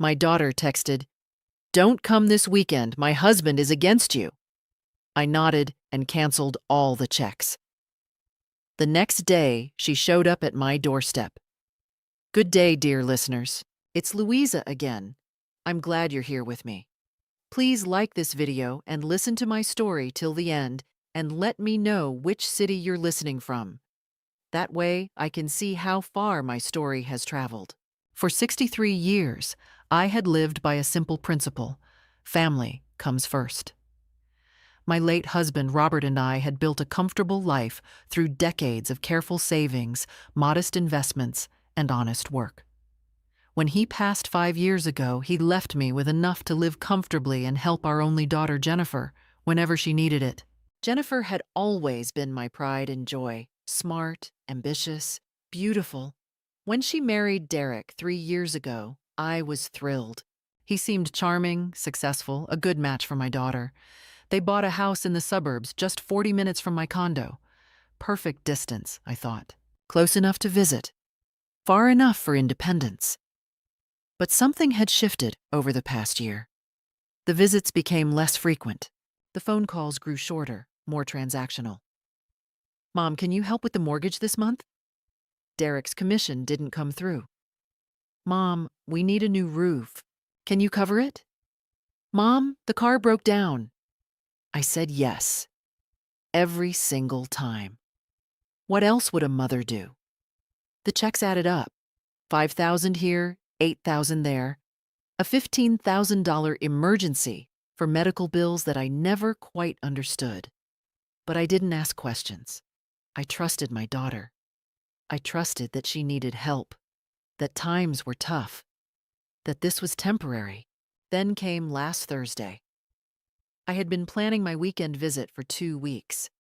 My daughter texted, "Don't come this weekend. My husband is against you." I nodded and canceled all the checks. The next day, she showed up at my doorstep. "Good day, dear listeners. It's Louisa again. I'm glad you're here with me. Please like this video and listen to my story till the end and let me know which city you're listening from. That way, I can see how far my story has traveled." For 63 years, I had lived by a simple principle: family comes first. My late husband, Robert, and I had built a comfortable life through decades of careful savings, modest investments, and honest work. When he passed 5 years ago, he left me with enough to live comfortably and help our only daughter, Jennifer, whenever she needed it. Jennifer had always been my pride and joy, smart, ambitious, beautiful. When she married Derek 3 years ago, I was thrilled. He seemed charming, successful, a good match for my daughter. They bought a house in the suburbs just 40 minutes from my condo. Perfect distance, I thought. Close enough to visit. Far enough for independence. But something had shifted over the past year. The visits became less frequent. The phone calls grew shorter, more transactional. "Mom, can you help with the mortgage this month?" Derek's commission didn't come through. "Mom, we need a new roof. Can you cover it?" "Mom, the car broke down." I said yes. Every single time. What else would a mother do? The checks added up. 5,000 here, 8,000 there. A $15,000 emergency for medical bills that I never quite understood. But I didn't ask questions. I trusted my daughter. I trusted that she needed help, that times were tough, that this was temporary. Then came last Thursday. I had been planning my weekend visit for 2 weeks.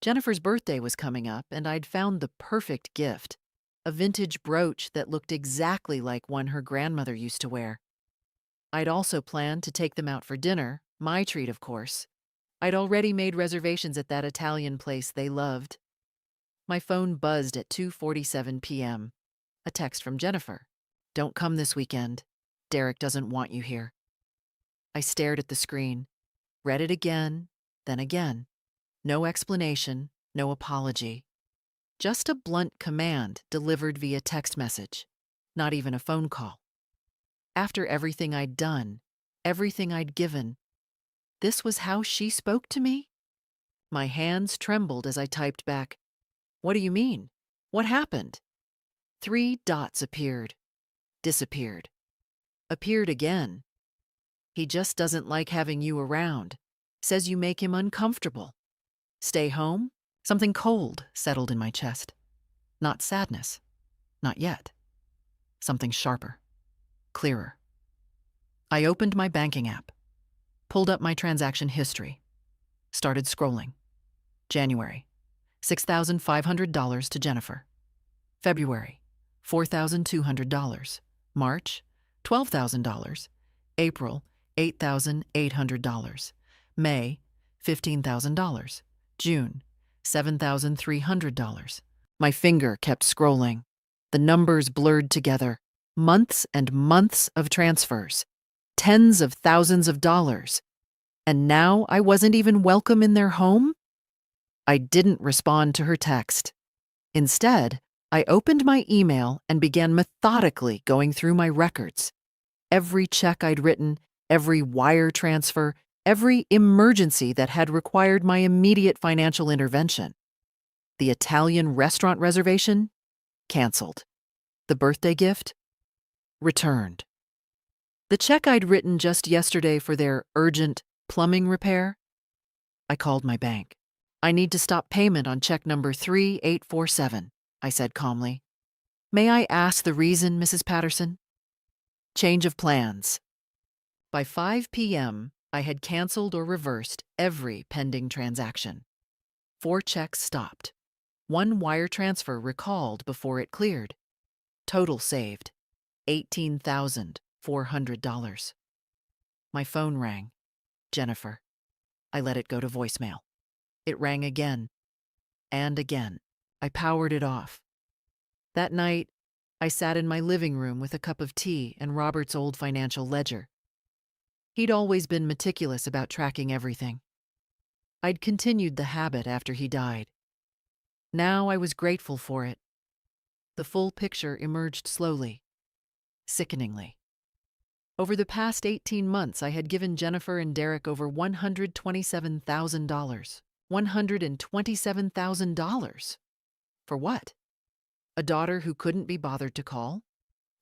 Jennifer's birthday was coming up, and I'd found the perfect gift: a vintage brooch that looked exactly like one her grandmother used to wear. I'd also planned to take them out for dinner, my treat, of course. I'd already made reservations at that Italian place they loved. My phone buzzed at 2:47 p.m. A text from Jennifer. "Don't come this weekend. Derek doesn't want you here." I stared at the screen, read it again, then again. No explanation, no apology. Just a blunt command delivered via text message. Not even a phone call. After everything I'd done, everything I'd given, this was how she spoke to me? My hands trembled as I typed back, "What do you mean? What happened?" 3 dots appeared, disappeared, appeared again. "He just doesn't like having you around. Says you make him uncomfortable. Stay home?" Something cold settled in my chest. Not sadness. Not yet. Something sharper. Clearer. I opened my banking app. Pulled up my transaction history. Started scrolling. January, $6,500 to Jennifer. February, $4,200. March, $12,000. April, $8,800. May, $15,000. June, $7,300. My finger kept scrolling. The numbers blurred together. Months and months of transfers. Tens of thousands of dollars. And now I wasn't even welcome in their home? I didn't respond to her text. Instead, I opened my email and began methodically going through my records. Every check I'd written, every wire transfer, every emergency that had required my immediate financial intervention. The Italian restaurant reservation? Canceled. The birthday gift? Returned. The check I'd written just yesterday for their urgent plumbing repair? I called my bank. "I need to stop payment on check number 3847, I said calmly. "May I ask the reason, Mrs. Patterson?" Change of plans. By 5 p.m., I had canceled or reversed every pending transaction. 4 checks stopped. 1 wire transfer recalled before it cleared. Total saved, $18,400. My phone rang. Jennifer. I let it go to voicemail. It rang again and again. I powered it off. That night, I sat in my living room with a cup of tea and Robert's old financial ledger. He'd always been meticulous about tracking everything. I'd continued the habit after he died. Now I was grateful for it. The full picture emerged slowly, sickeningly. Over the past 18 months, I had given Jennifer and Derek over $127,000. $127,000. For what? A daughter who couldn't be bothered to call?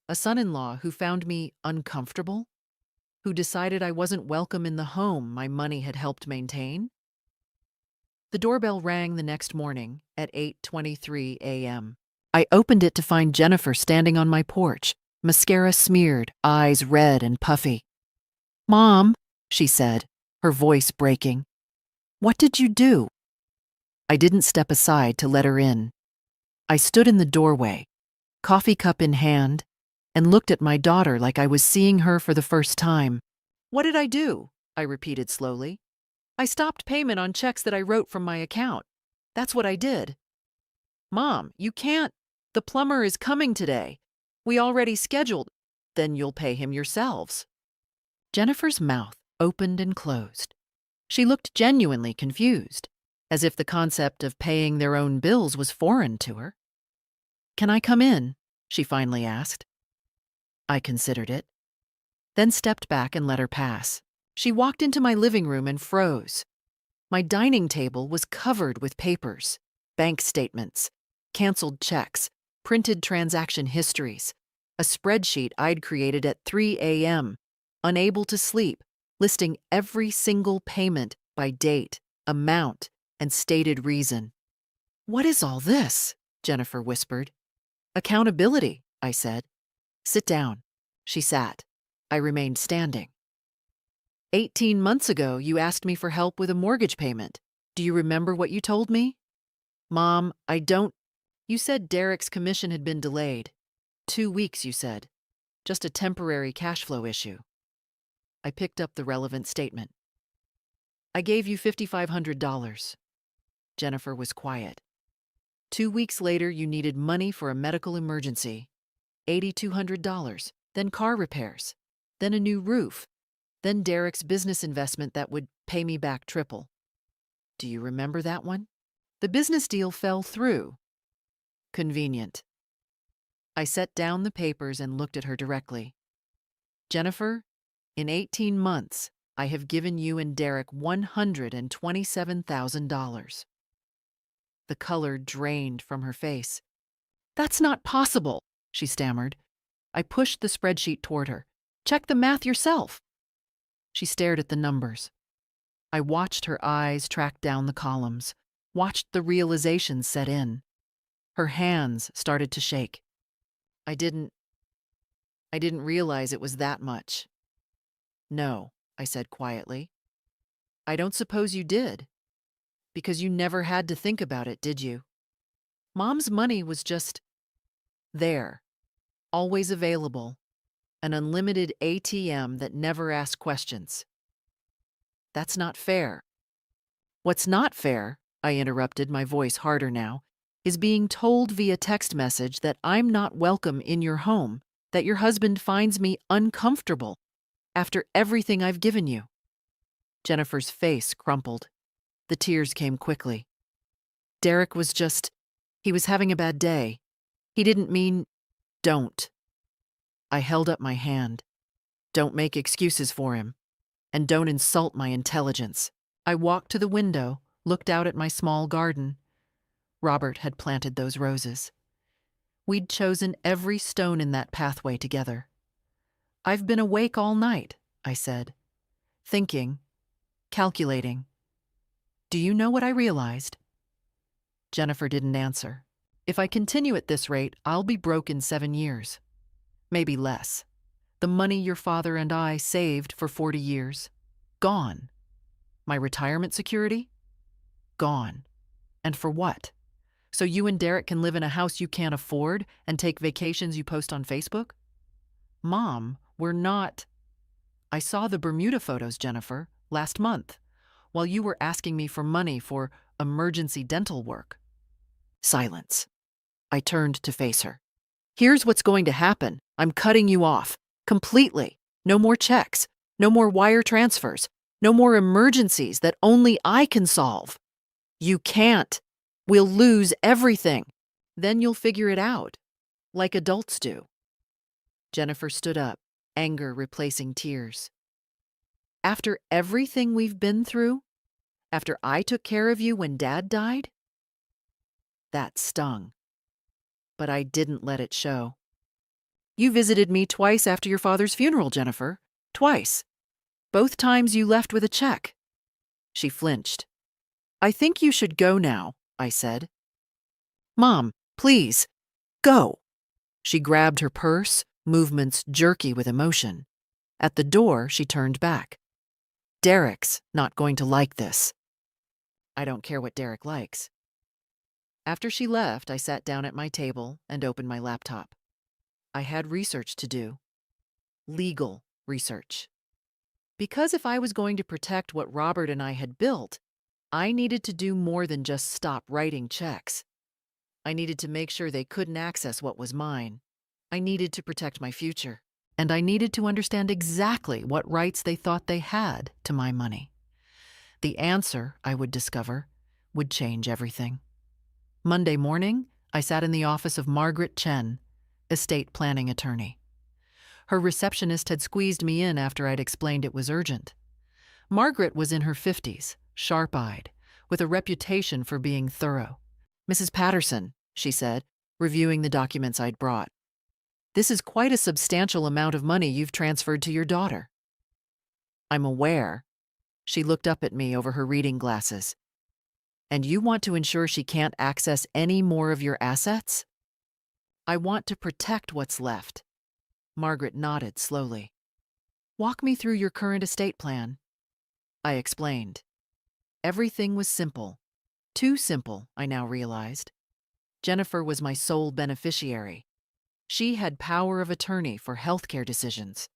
A son-in-law who found me uncomfortable? Who decided I wasn't welcome in the home my money had helped maintain? The doorbell rang the next morning at 8:23 a.m. I opened it to find Jennifer standing on my porch, mascara smeared, eyes red and puffy. "Mom," she said, her voice breaking. "What did you do?" I didn't step aside to let her in. I stood in the doorway, coffee cup in hand, and looked at my daughter like I was seeing her for the first time. "What did I do?" I repeated slowly. "I stopped payment on checks that I wrote from my account. That's what I did." "Mom, you can't. The plumber is coming today. We already scheduled." "Then you'll pay him yourselves." Jennifer's mouth opened and closed. She looked genuinely confused, as if the concept of paying their own bills was foreign to her. "Can I come in?" she finally asked. I considered it, then stepped back and let her pass. She walked into my living room and froze. My dining table was covered with papers, bank statements, canceled checks, printed transaction histories, a spreadsheet I'd created at 3 a.m., unable to sleep, listing every single payment by date, amount, and stated reason. "What is all this?" Jennifer whispered. "Accountability," I said. "Sit down." She sat. I remained standing. 18 months ago, you asked me for help with a mortgage payment. Do you remember what you told me?" "Mom, I don't." "You said Derek's commission had been delayed. 2 weeks, you said. Just a temporary cash flow issue." I picked up the relevant statement. "I gave you $5,500. Jennifer was quiet. 2 weeks later, you needed money for a medical emergency. $8,200, then car repairs, then a new roof, then Derek's business investment that would pay me back triple. Do you remember that one? The business deal fell through. Convenient." I set down the papers and looked at her directly. "Jennifer, in 18 months, I have given you and Derek $127,000. The color drained from her face. "That's not possible," she stammered. I pushed the spreadsheet toward her. "Check the math yourself." She stared at the numbers. I watched her eyes track down the columns, watched the realization set in. Her hands started to shake. I didn't realize it was that much." "No," I said quietly. "I don't suppose you did. Because you never had to think about it, did you? Mom's money was just there, always available, an unlimited ATM that never asked questions." "That's not fair." "What's not fair," I interrupted, my voice harder now, "is being told via text message that I'm not welcome in your home, that your husband finds me uncomfortable after everything I've given you." Jennifer's face crumpled. The tears came quickly. "Derek was he was having a bad day. He didn't mean—" "Don't." I held up my hand. "Don't make excuses for him. And don't insult my intelligence." I walked to the window, looked out at my small garden. Robert had planted those roses. We'd chosen every stone in that pathway together. "I've been awake all night," I said. "Thinking, calculating. Do you know what I realized?" Jennifer didn't answer. "If I continue at this rate, I'll be broke in 7 years. Maybe less. The money your father and I saved for 40 years. Gone. My retirement security? Gone. And for what? So you and Derek can live in a house you can't afford and take vacations you post on Facebook? Mom, we're not—" "I saw the Bermuda photos, Jennifer, last month, while you were asking me for money for emergency dental work." Silence. I turned to face her. Here's what's going to happen. I'm cutting you off. Completely. No more checks. No more wire transfers. No more emergencies that only I can solve. You can't. We'll lose everything. Then you'll figure it out, like adults do. Jennifer stood up, anger replacing tears. After everything we've been through? After I took care of you when Dad died? That stung. But I didn't let it show. You visited me twice after your father's funeral, Jennifer. Twice. Both times you left with a check. She flinched. I think you should go now, I said. Mom, please, go. She grabbed her purse, movements jerky with emotion. At the door, she turned back. Derek's not going to like this. I don't care what Derek likes. After she left, I sat down at my table and opened my laptop. I had research to do. Legal research. Because if I was going to protect what Robert and I had built, I needed to do more than just stop writing checks. I needed to make sure they couldn't access what was mine. I needed to protect my future. And I needed to understand exactly what rights they thought they had to my money. The answer, I would discover, would change everything. Monday morning, I sat in the office of Margaret Chen, estate planning attorney. Her receptionist had squeezed me in after I'd explained it was urgent. Margaret was in her 50s, sharp-eyed, with a reputation for being thorough. Mrs. Patterson, she said, reviewing the documents I'd brought. This is quite a substantial amount of money you've transferred to your daughter. I'm aware. She looked up at me over her reading glasses. And you want to ensure she can't access any more of your assets? I want to protect what's left. Margaret nodded slowly. Walk me through your current estate plan. I explained. Everything was simple. Too simple, I now realized. Jennifer was my sole beneficiary. She had power of attorney for healthcare decisions.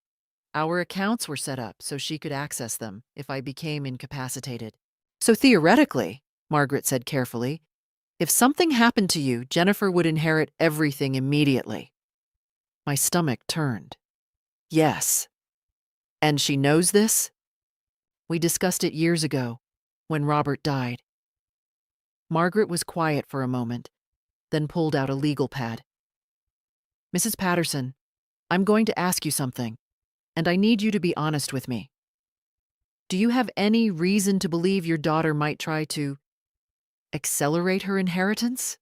Our accounts were set up so she could access them if I became incapacitated. So theoretically, Margaret said carefully, if something happened to you, Jennifer would inherit everything immediately. My stomach turned. Yes. And she knows this? We discussed it years ago, when Robert died. Margaret was quiet for a moment, then pulled out a legal pad. Mrs. Patterson, I'm going to ask you something, and I need you to be honest with me. Do you have any reason to believe your daughter might try to accelerate her inheritance?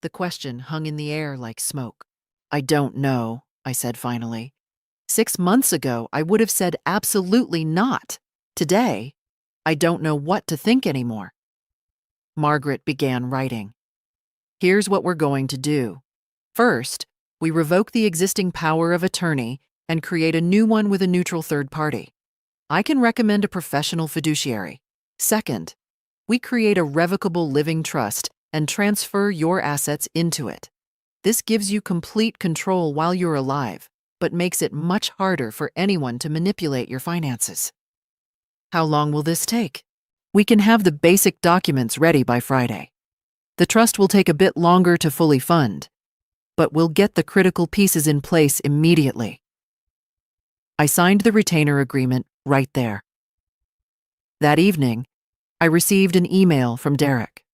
The question hung in the air like smoke. I don't know, I said finally. 6 months ago, I would have said absolutely not. Today, I don't know what to think anymore. Margaret began writing. Here's what we're going to do. First, we revoke the existing power of attorney and create a new one with a neutral third party. I can recommend a professional fiduciary. Second, we create a revocable living trust and transfer your assets into it. This gives you complete control while you're alive, but makes it much harder for anyone to manipulate your finances. How long will this take? We can have the basic documents ready by Friday. The trust will take a bit longer to fully fund, but we'll get the critical pieces in place immediately. I signed the retainer agreement right there. That evening, I received an email from Derek.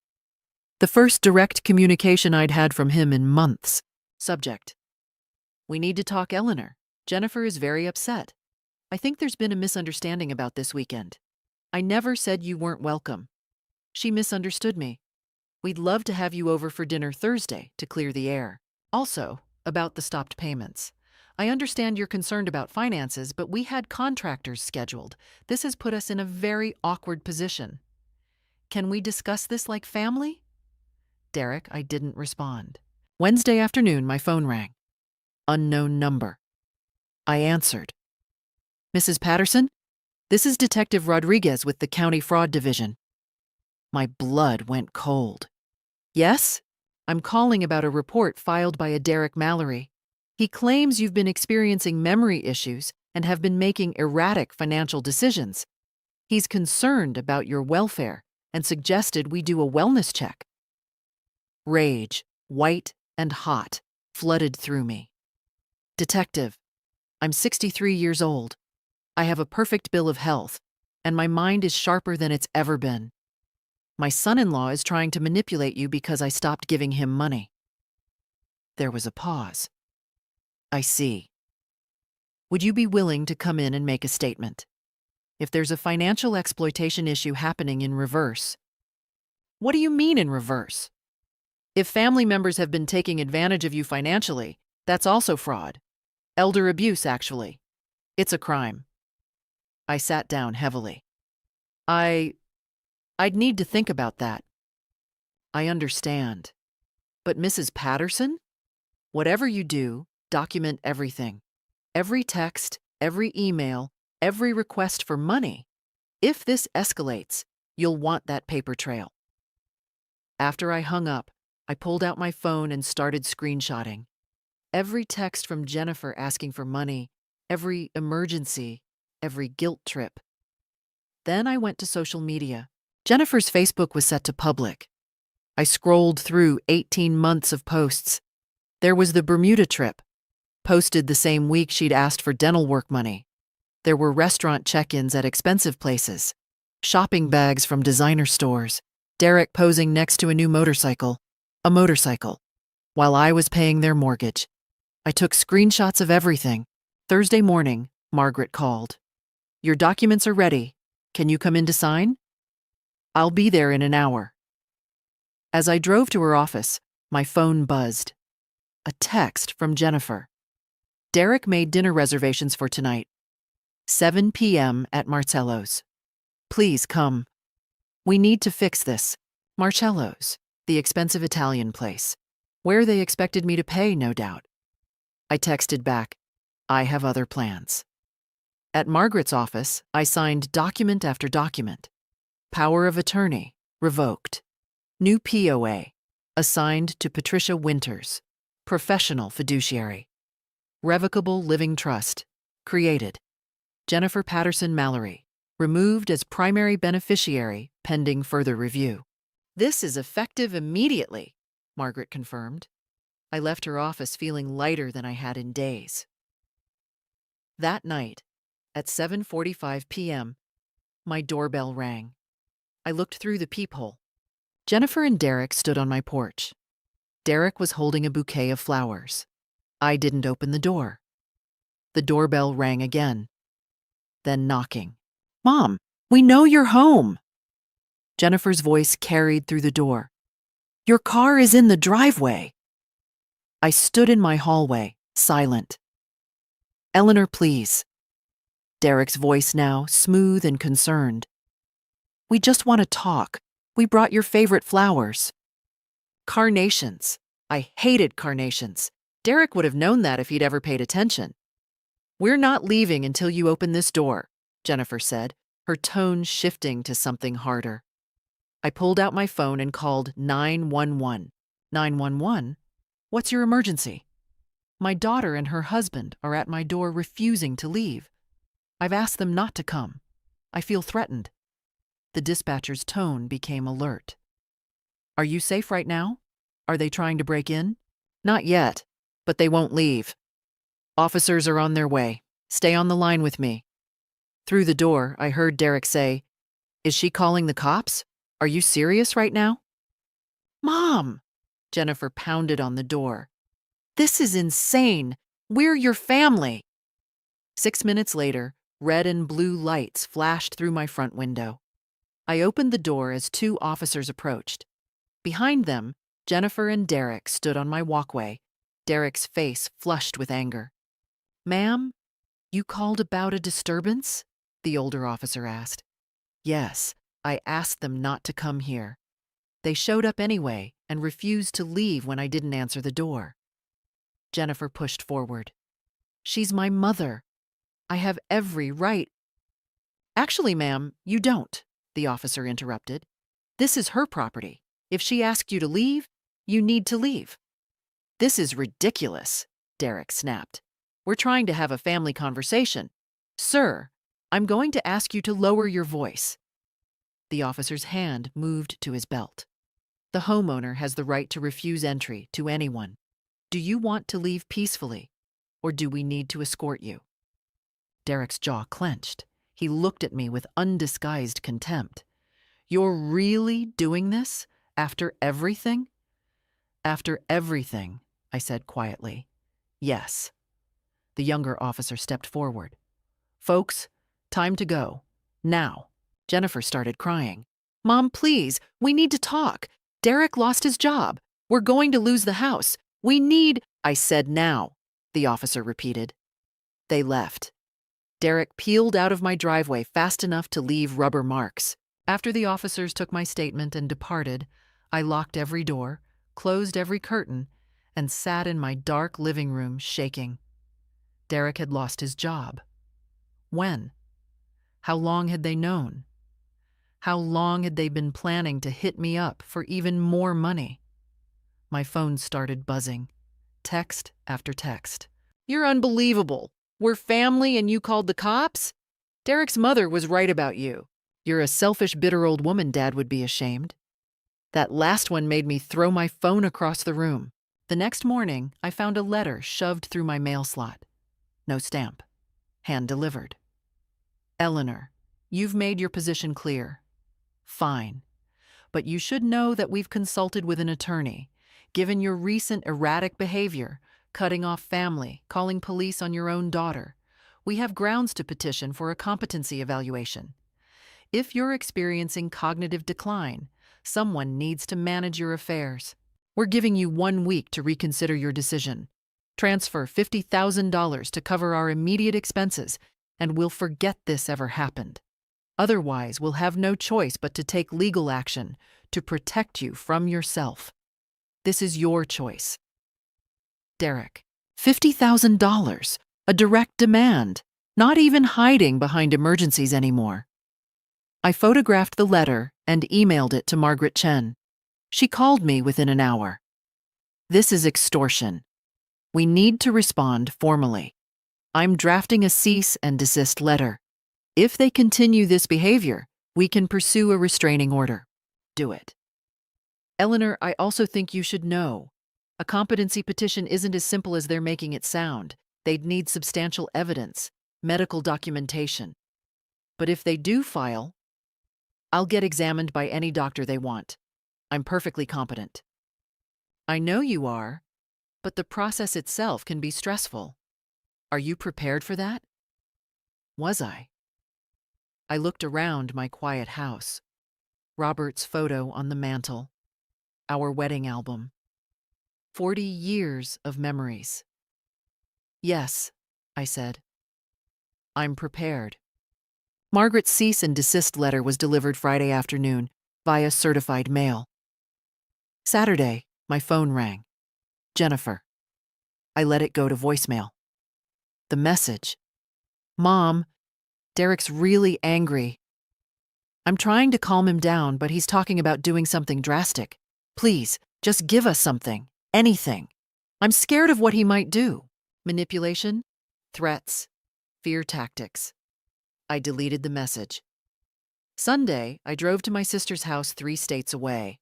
The first direct communication I'd had from him in months. Subject: We need to talk, Eleanor. Jennifer is very upset. I think there's been a misunderstanding about this weekend. I never said you weren't welcome. She misunderstood me. We'd love to have you over for dinner Thursday to clear the air. Also, about the stopped payments. I understand you're concerned about finances, but we had contractors scheduled. This has put us in a very awkward position. Can we discuss this like family? Derek, I didn't respond. Wednesday afternoon, my phone rang. Unknown number. I answered. Mrs. Patterson, this is Detective Rodriguez with the County Fraud Division. My blood went cold. Yes? I'm calling about a report filed by a Derek Mallory. He claims you've been experiencing memory issues and have been making erratic financial decisions. He's concerned about your welfare and suggested we do a wellness check. Rage, white and hot, flooded through me. Detective, I'm 63 years old. I have a perfect bill of health, and my mind is sharper than it's ever been. My son-in-law is trying to manipulate you because I stopped giving him money. There was a pause. I see. Would you be willing to come in and make a statement? If there's a financial exploitation issue happening in reverse. What do you mean in reverse? If family members have been taking advantage of you financially, that's also fraud. Elder abuse, actually. It's a crime. I sat down heavily. I'd need to think about that. I understand. But Mrs. Patterson? Whatever you do, document everything. Every text, every email, every request for money. If this escalates, you'll want that paper trail. After I hung up, I pulled out my phone and started screenshotting. Every text from Jennifer asking for money, every emergency, every guilt trip. Then I went to social media. Jennifer's Facebook was set to public. I scrolled through 18 months of posts. There was the Bermuda trip, posted the same week she'd asked for dental work money. There were restaurant check-ins at expensive places, shopping bags from designer stores, Derek posing next to a new motorcycle, while I was paying their mortgage. I took screenshots of everything. Thursday morning, Margaret called. Your documents are ready. Can you come in to sign? I'll be there in an hour. As I drove to her office, my phone buzzed. A text from Jennifer. Derek made dinner reservations for tonight. 7 p.m. at Marcello's. Please come. We need to fix this. Marcello's, the expensive Italian place, where they expected me to pay, no doubt. I texted back, I have other plans. At Margaret's office, I signed document after document. Power of attorney, revoked. New POA, assigned to Patricia Winters, professional fiduciary. Revocable living trust, created. Jennifer Patterson Mallory, removed as primary beneficiary pending further review. This is effective immediately, Margaret confirmed. I left her office feeling lighter than I had in days. That night, at 7:45 p.m., my doorbell rang. I looked through the peephole. Jennifer and Derek stood on my porch. Derek was holding a bouquet of flowers. I didn't open the door. The doorbell rang again. Then knocking. Mom, we know you're home. Jennifer's voice carried through the door. Your car is in the driveway. I stood in my hallway, silent. Eleanor, please. Derek's voice now, smooth and concerned. We just want to talk. We brought your favorite flowers. Carnations. I hated carnations. Derek would have known that if he'd ever paid attention. We're not leaving until you open this door, Jennifer said, her tone shifting to something harder. I pulled out my phone and called 911. 911? What's your emergency? My daughter and her husband are at my door refusing to leave. I've asked them not to come. I feel threatened. The dispatcher's tone became alert. Are you safe right now? Are they trying to break in? Not yet, but they won't leave. Officers are on their way. Stay on the line with me. Through the door, I heard Derek say, Is she calling the cops? Are you serious right now? Mom! Jennifer pounded on the door. This is insane. We're your family. 6 minutes later, red and blue lights flashed through my front window. I opened the door as 2 officers approached. Behind them, Jennifer and Derek stood on my walkway, Derek's face flushed with anger. Ma'am, you called about a disturbance? The older officer asked. Yes, I asked them not to come here. They showed up anyway and refused to leave when I didn't answer the door. Jennifer pushed forward. She's my mother. I have every right. Actually, ma'am, you don't, the officer interrupted. This is her property. If she asked you to leave, you need to leave. This is ridiculous, Derek snapped. We're trying to have a family conversation. Sir, I'm going to ask you to lower your voice. The officer's hand moved to his belt. The homeowner has the right to refuse entry to anyone. Do you want to leave peacefully, or do we need to escort you? Derek's jaw clenched. He looked at me with undisguised contempt. You're really doing this? After everything? After everything, I said quietly. Yes. The younger officer stepped forward. Folks, time to go. Now. Jennifer started crying. Mom, please, we need to talk. Derek lost his job. We're going to lose the house. We need— I said now, the officer repeated. They left. Derek peeled out of my driveway fast enough to leave rubber marks. After the officers took my statement and departed, I locked every door, closed every curtain, and sat in my dark living room shaking. Derek had lost his job. When? How long had they known? How long had they been planning to hit me up for even more money? My phone started buzzing. Text after text. You're unbelievable. We're family and you called the cops? Derek's mother was right about you. You're a selfish, bitter old woman, Dad would be ashamed. That last one made me throw my phone across the room. The next morning, I found a letter shoved through my mail slot. No stamp. Hand-delivered. Eleanor, you've made your position clear. Fine. But you should know that we've consulted with an attorney. Given your recent erratic behavior, cutting off family, calling police on your own daughter, we have grounds to petition for a competency evaluation. If you're experiencing cognitive decline, someone needs to manage your affairs. We're giving you 1 week to reconsider your decision. Transfer $50,000 to cover our immediate expenses, and we'll forget this ever happened. Otherwise, we'll have no choice but to take legal action to protect you from yourself. This is your choice. Derek, $50,000, a direct demand, not even hiding behind emergencies anymore. I photographed the letter and emailed it to Margaret Chen. She called me within an hour. This is extortion. We need to respond formally. I'm drafting a cease and desist letter. If they continue this behavior, we can pursue a restraining order. Do it. Eleanor, I also think you should know. A competency petition isn't as simple as they're making it sound. They'd need substantial evidence, medical documentation. But if they do file, I'll get examined by any doctor they want. I'm perfectly competent. I know you are, but the process itself can be stressful. Are you prepared for that? Was I? I looked around my quiet house. Robert's photo on the mantel. Our wedding album. 40 years of memories. Yes, I said. I'm prepared. Margaret's cease and desist letter was delivered Friday afternoon via certified mail. Saturday, my phone rang. Jennifer. I let it go to voicemail. The message. Mom, Derek's really angry. I'm trying to calm him down, but he's talking about doing something drastic. Please, just give us something. Anything. I'm scared of what he might do. Manipulation, threats, fear tactics. I deleted the message. Sunday, I drove to my sister's house 3 states away.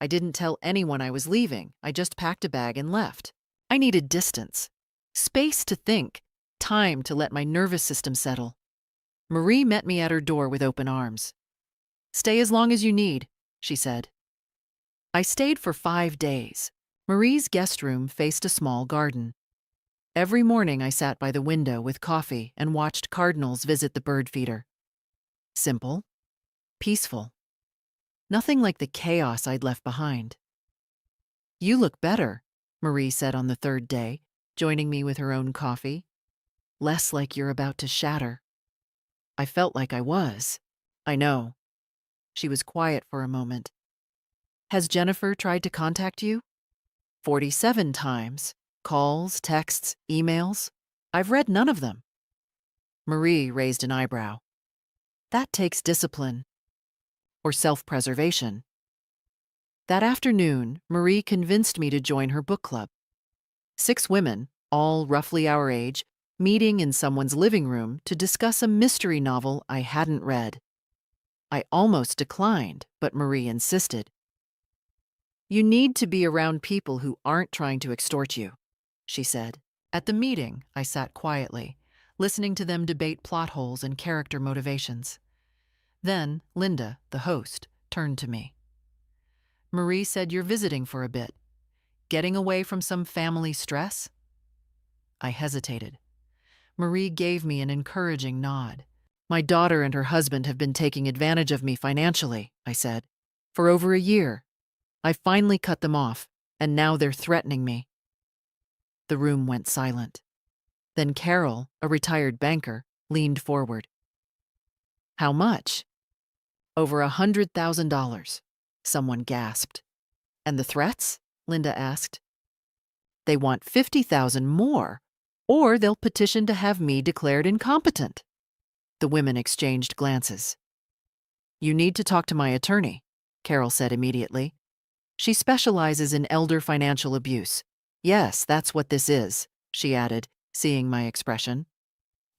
I didn't tell anyone I was leaving. I just packed a bag and left. I needed distance, space to think, time to let my nervous system settle. Marie met me at her door with open arms. Stay as long as you need, she said. I stayed for 5 days. Marie's guest room faced a small garden. Every morning I sat by the window with coffee and watched cardinals visit the bird feeder. Simple, peaceful. Nothing like the chaos I'd left behind. You look better, Marie said on the 3rd day, joining me with her own coffee. Less like you're about to shatter. I felt like I was. I know. She was quiet for a moment. Has Jennifer tried to contact you? 47 times. Calls, texts, emails. I've read none of them. Marie raised an eyebrow. That takes discipline. Or self-preservation. That afternoon, Marie convinced me to join her book club. 6 women, all roughly our age, meeting in someone's living room to discuss a mystery novel I hadn't read. I almost declined, but Marie insisted. You need to be around people who aren't trying to extort you. she said. At the meeting, I sat quietly, listening to them debate plot holes and character motivations. Then, Linda, the host, turned to me. Marie said you're visiting for a bit. Getting away from some family stress? I hesitated. Marie gave me an encouraging nod. My daughter and her husband have been taking advantage of me financially, I said. For over a year. I finally cut them off, and now they're threatening me. The room went silent. Then Carol, a retired banker, leaned forward. How much? Over $100,000, someone gasped. And the threats? Linda asked. They want $50,000 more, or they'll petition to have me declared incompetent. The women exchanged glances. You need to talk to my attorney, Carol said immediately. She specializes in elder financial abuse. Yes, that's what this is, she added, seeing my expression.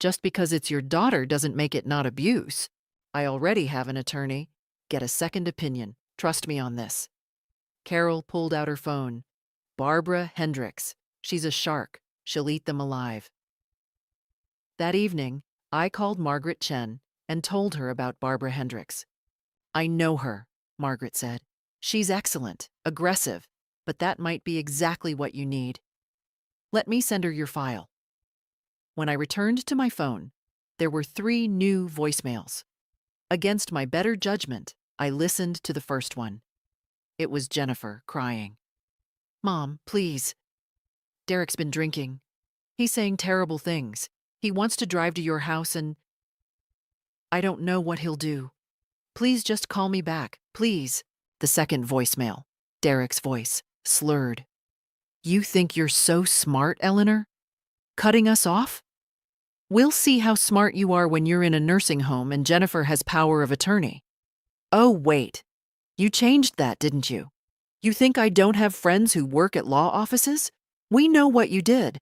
Just because it's your daughter doesn't make it not abuse. I already have an attorney. Get a second opinion. Trust me on this. Carol pulled out her phone. Barbara Hendricks. She's a shark. She'll eat them alive. That evening, I called Margaret Chen and told her about Barbara Hendricks. I know her, Margaret said. She's excellent, aggressive, but that might be exactly what you need. Let me send her your file. When I returned to my phone, there were 3 new voicemails. Against my better judgment, I listened to the first one. It was Jennifer crying. Mom, please. Derek's been drinking. He's saying terrible things. He wants to drive to your house and I don't know what he'll do. Please just call me back, please. The second voicemail, Derek's voice, slurred. You think you're so smart, Eleanor? Cutting us off? We'll see how smart you are when you're in a nursing home and Jennifer has power of attorney. Oh, wait. You changed that, didn't you? You think I don't have friends who work at law offices? We know what you did,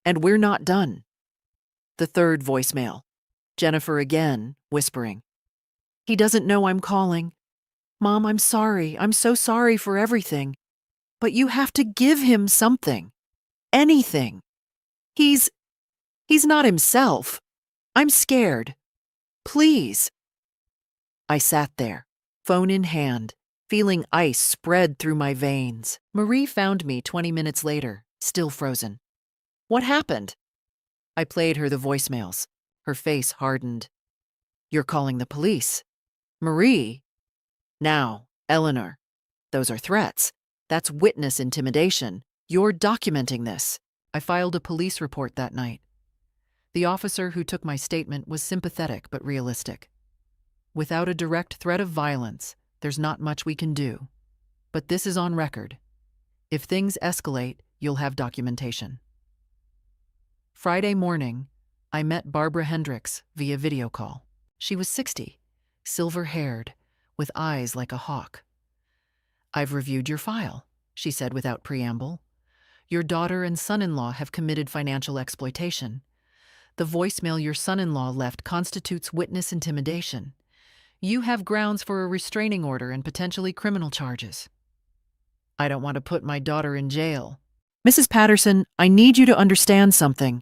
and we're not done. The third voicemail, Jennifer again, whispering. He doesn't know I'm calling. Mom, I'm sorry. I'm so sorry for everything. But you have to give him something. Anything. He's not himself. I'm scared. Please. I sat there, phone in hand, feeling ice spread through my veins. Marie found me 20 minutes later, still frozen. What happened? I played her the voicemails. Her face hardened. You're calling the police. Marie? Now, Eleanor. Those are threats. That's witness intimidation. You're documenting this. I filed a police report that night. The officer who took my statement was sympathetic but realistic. Without a direct threat of violence, there's not much we can do. But this is on record. If things escalate, you'll have documentation. Friday morning, I met Barbara Hendricks via video call. She was 60, silver-haired, with eyes like a hawk. I've reviewed your file, she said without preamble. Your daughter and son-in-law have committed financial exploitation. The voicemail your son-in-law left constitutes witness intimidation. You have grounds for a restraining order and potentially criminal charges. I don't want to put my daughter in jail. Mrs. Patterson, I need you to understand something.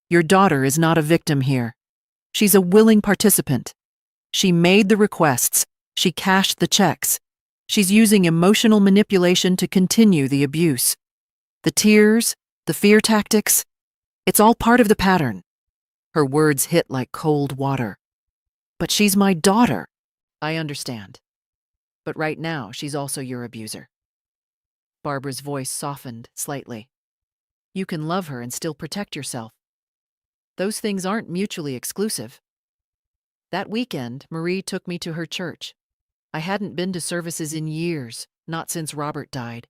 Your daughter is not a victim here. She's a willing participant. She made the requests. She cashed the checks. She's using emotional manipulation to continue the abuse. The tears, the fear tactics, it's all part of the pattern. Her words hit like cold water. But she's my daughter. I understand. But right now, she's also your abuser. Barbara's voice softened slightly. You can love her and still protect yourself. Those things aren't mutually exclusive. That weekend, Marie took me to her church. I hadn't been to services in years, not since Robert died.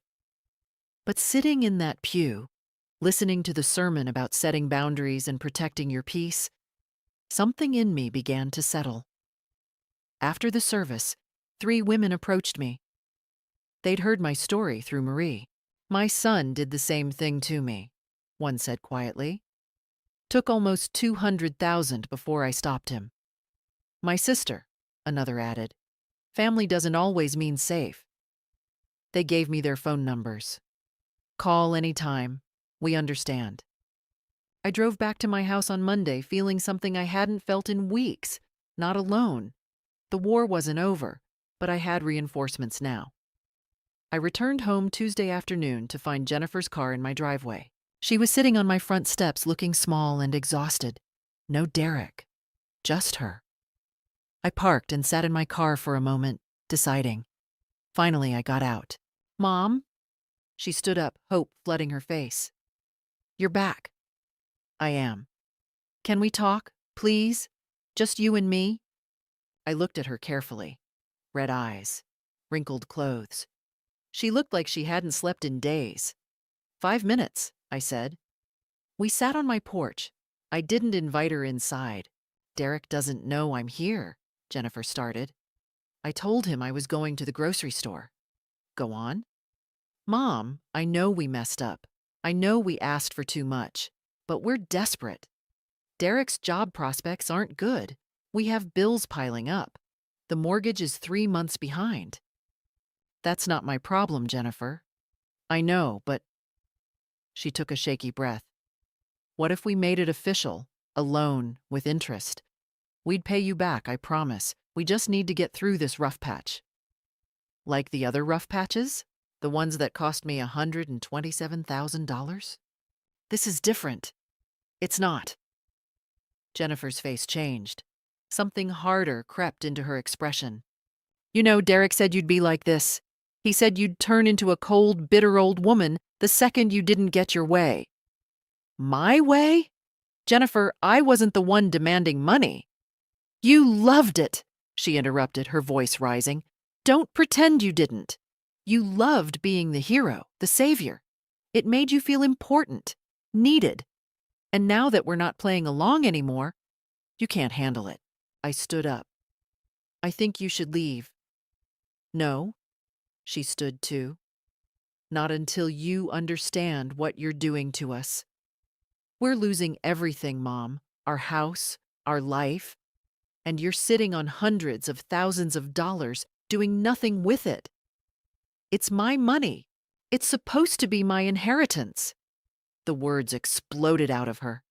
But sitting in that pew, listening to the sermon about setting boundaries and protecting your peace, something in me began to settle. After the service, 3 women approached me. They'd heard my story through Marie. My son did the same thing to me, one said quietly. Took almost $200,000 before I stopped him. My sister, another added. Family doesn't always mean safe. They gave me their phone numbers. Call anytime. We understand. I drove back to my house on Monday feeling something I hadn't felt in weeks. Not alone. The war wasn't over, but I had reinforcements now. I returned home Tuesday afternoon to find Jennifer's car in my driveway. She was sitting on my front steps looking small and exhausted. No Derek. Just her. I parked and sat in my car for a moment, deciding. Finally, I got out. "Mom?" She stood up, hope flooding her face. "You're back." "I am. Can we talk, please? Just you and me?" I looked at her carefully. Red eyes. Wrinkled clothes. She looked like she hadn't slept in days. 5 minutes, I said. We sat on my porch. I didn't invite her inside. "Derek doesn't know I'm here," Jennifer started. "I told him I was going to the grocery store." "Go on." "Mom, I know we messed up. I know we asked for too much. But we're desperate. Derek's job prospects aren't good. We have bills piling up. The mortgage is 3 months behind." "That's not my problem, Jennifer." "I know, but—" She took a shaky breath. "What if we made it official, a loan with interest? We'd pay you back, I promise. We just need to get through this rough patch." "Like the other rough patches? The ones that cost me $127,000? This is different." "It's not." Jennifer's face changed. Something harder crept into her expression. "You know, Derek said you'd be like this. He said you'd turn into a cold, bitter old woman the second you didn't get your way." "My way? Jennifer, I wasn't the one demanding money." "You loved it," she interrupted, her voice rising. "Don't pretend you didn't. You loved being the hero, the savior. It made you feel important, needed. And now that we're not playing along anymore, you can't handle it." I stood up. "I think you should leave." "No." She stood too. "Not until you understand what you're doing to us. We're losing everything, Mom. Our house, our life. And you're sitting on hundreds of thousands of dollars doing nothing with it. It's my money. It's supposed to be my inheritance." The words exploded out of her.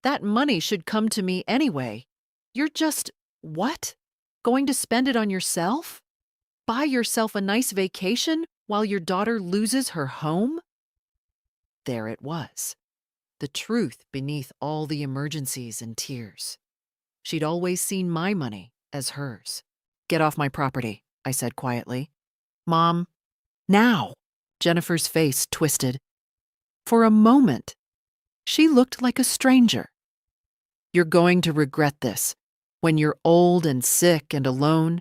"That money should come to me anyway. You're just, what? Going to spend it on yourself? Buy yourself a nice vacation while your daughter loses her home?" There it was. The truth beneath all the emergencies and tears. She'd always seen my money as hers. "Get off my property," I said quietly. "Mom, now." Jennifer's face twisted. For a moment, she looked like a stranger. "You're going to regret this. When you're old and sick and alone,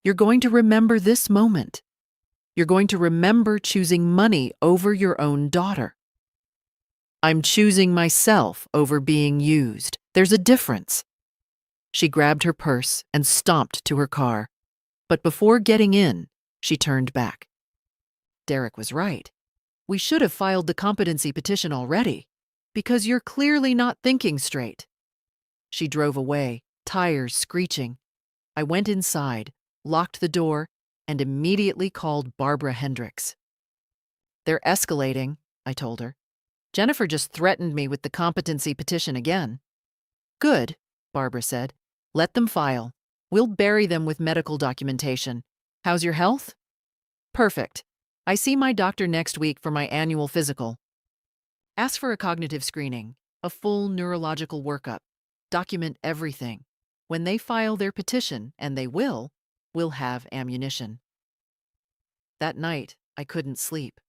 you're going to remember this moment. You're going to remember choosing money over your own daughter." "I'm choosing myself over being used. There's a difference." She grabbed her purse and stomped to her car. But before getting in, she turned back. Derek was right. We should have filed the competency petition already, because you're clearly not thinking straight. She drove away, tires screeching. I went inside, locked the door, and immediately called Barbara Hendricks. "They're escalating," I told her. "Jennifer just threatened me with the competency petition again." "Good," Barbara said. "Let them file. We'll bury them with medical documentation. How's your health?" "Perfect. I see my doctor next week for my annual physical. Ask for a cognitive screening, a full neurological workup. Document everything. When they file their petition, and they will, we'll have ammunition." That night, I couldn't sleep.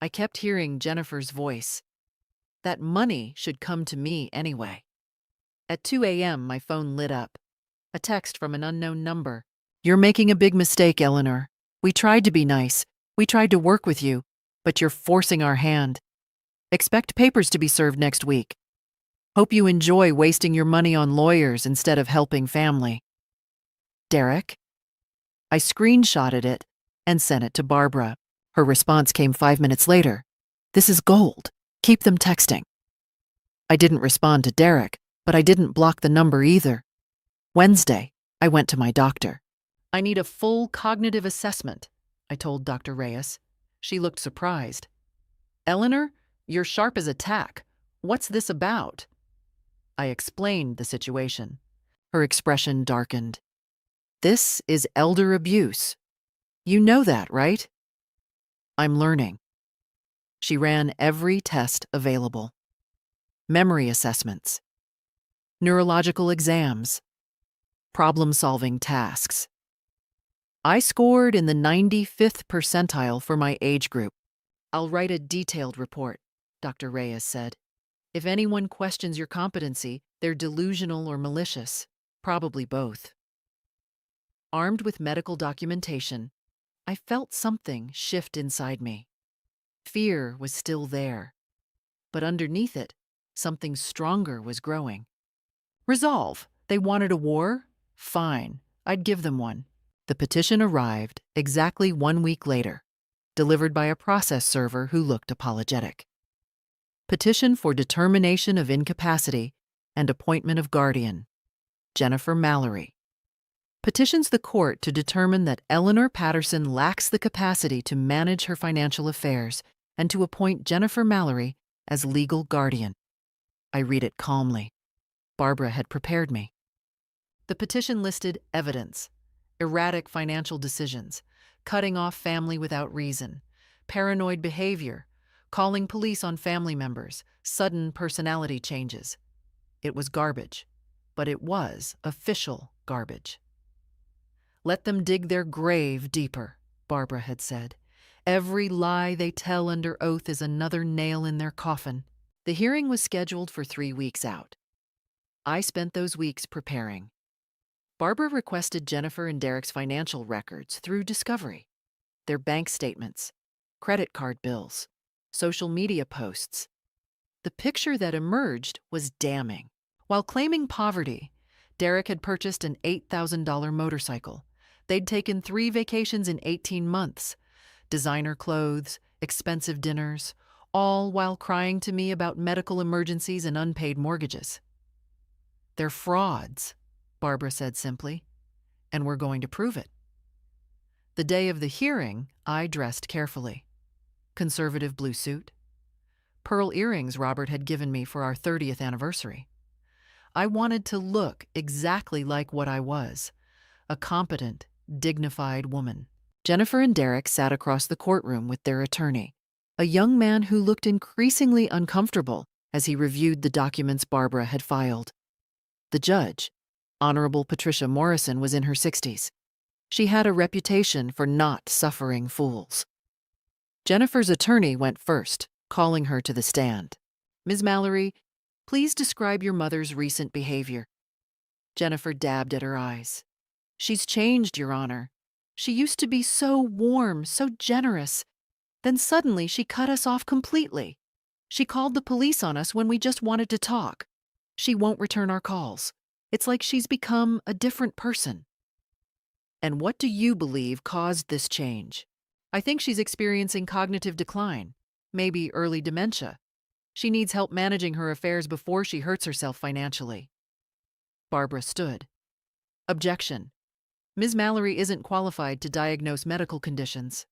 I kept hearing Jennifer's voice. That money should come to me anyway. At 2 a.m., my phone lit up. A text from an unknown number. "You're making a big mistake, Eleanor. We tried to be nice. We tried to work with you, but you're forcing our hand. Expect papers to be served next week. Hope you enjoy wasting your money on lawyers instead of helping family. Derek?" I screenshotted it and sent it to Barbara. Her response came 5 minutes later. "This is gold. Keep them texting." I didn't respond to Derek, but I didn't block the number either. Wednesday, I went to my doctor. "I need a full cognitive assessment," I told Dr. Reyes. She looked surprised. "Eleanor, You're sharp as a tack. What's this about? I explained the situation. Her expression darkened. This is elder abuse. You know that, right? I'm learning. She ran every test available. Memory assessments, neurological exams, problem-solving tasks. I scored in the 95th percentile for my age group. I'll write a detailed report, Dr. Reyes said. If anyone questions your competency, they're delusional or malicious, probably both. Armed with medical documentation, I felt something shift inside me. Fear was still there, but underneath it, something stronger was growing. Resolve. They wanted a war? Fine, I'd give them one. The petition arrived exactly 1 week later, delivered by a process server who looked apologetic. Petition for determination of incapacity and appointment of guardian. Jennifer Mallory. Petitions the court to determine that Eleanor Patterson lacks the capacity to manage her financial affairs and to appoint Jennifer Mallory as legal guardian. I read it calmly. Barbara had prepared me. The petition listed evidence: erratic financial decisions, cutting off family without reason, paranoid behavior, calling police on family members, sudden personality changes. It was garbage, but it was official garbage. Let them dig their grave deeper, Barbara had said. Every lie they tell under oath is another nail in their coffin. The hearing was scheduled for 3 weeks out. I spent those weeks preparing. Barbara requested Jennifer and Derek's financial records through Discovery, their bank statements, credit card bills, social media posts. The picture that emerged was damning. While claiming poverty, Derek had purchased an $8,000 motorcycle. They'd taken 3 vacations in 18 months, designer clothes, expensive dinners, all while crying to me about medical emergencies and unpaid mortgages. They're frauds, Barbara said simply, and we're going to prove it. The day of the hearing, I dressed carefully. Conservative blue suit, pearl earrings Robert had given me for our 30th anniversary. I wanted to look exactly like what I was, a competent, dignified woman. Jennifer and Derek sat across the courtroom with their attorney, a young man who looked increasingly uncomfortable as he reviewed the documents Barbara had filed. The judge, Honorable Patricia Morrison, was in her 60s. She had a reputation for not suffering fools. Jennifer's attorney went first, calling her to the stand. Ms. Mallory, please describe your mother's recent behavior. Jennifer dabbed at her eyes. She's changed, Your Honor. She used to be so warm, so generous. Then suddenly she cut us off completely. She called the police on us when we just wanted to talk. She won't return our calls. It's like she's become a different person. And what do you believe caused this change? I think she's experiencing cognitive decline, maybe early dementia. She needs help managing her affairs before she hurts herself financially. Barbara stood. Objection. Ms. Mallory isn't qualified to diagnose medical conditions.